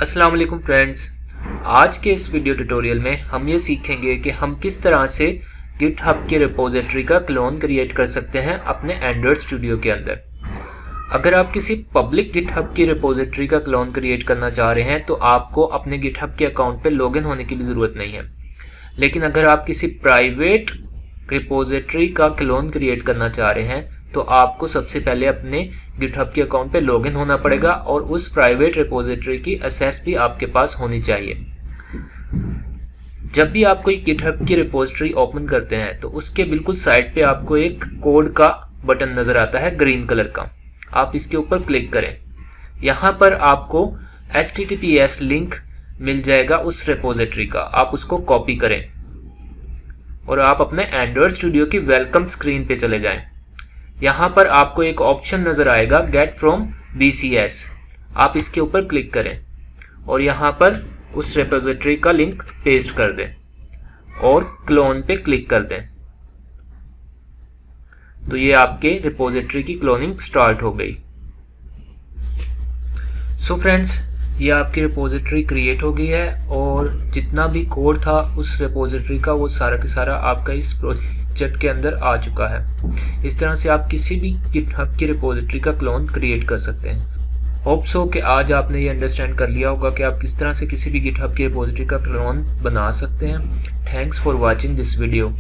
अस्सलाम वालेकुम फ्रेंड्स। आज के इस वीडियो ट्यूटोरियल में हम ये सीखेंगे कि हम किस तरह से गिटहब के रिपोजिटरी का क्लोन क्रिएट कर सकते हैं अपने एंड्रॉयड स्टूडियो के अंदर। अगर आप किसी पब्लिक गिटहब की रिपोजिटरी का क्लोन क्रिएट करना चाह रहे हैं तो आपको अपने गिटहब के अकाउंट पे लॉगिन होने की भी ज़रूरत नहीं है। लेकिन अगर आप किसी प्राइवेट रिपोजिटरी का क्लोन क्रिएट करना चाह रहे हैं तो आपको सबसे पहले अपने गिटहब के अकाउंट पे लॉगिन होना पड़ेगा और उस प्राइवेट रिपोजिटरी की एक्सेस भी आपके पास होनी चाहिए। जब भी आप कोई गिटहब की रिपोजिटरी ओपन करते हैं तो उसके बिल्कुल साइड पे आपको एक कोड का बटन नजर आता है ग्रीन कलर का। आप इसके ऊपर क्लिक करें। यहाँ पर आपको HTTPS लिंक मिल जाएगा उस रिपोजिटरी का, आप उसको कॉपी करें और आप अपने एंड्रॉयड स्टूडियो की वेलकम स्क्रीन पे चले जाएं। यहाँ पर आपको एक ऑप्शन नजर आएगा गेट फ्रॉम BCS, आप इसके ऊपर क्लिक करें और यहाँ पर उस रिपोजिटरी का लिंक पेस्ट कर दें और क्लोन पे क्लिक कर दें। तो ये आपके रिपोजिटरी की क्लोनिंग स्टार्ट हो गई। सो फ्रेंड्स, ये आपकी रिपोजिटरी क्रिएट हो गई है और जितना भी कोड था उस रिपोजिटरी का वो सारा का सारा आपका इस प्रोजेक्ट के अंदर आ चुका है। इस तरह से आप किसी भी गिटहब की रिपोजिटरी का क्लोन क्रिएट कर सकते हैं। होप सो कि आज आपने ये अंडरस्टैंड कर लिया होगा कि आप किस तरह से किसी भी गिटहब की रिपोजिटरी का क्लोन बना सकते हैं। Thanks for watching this video.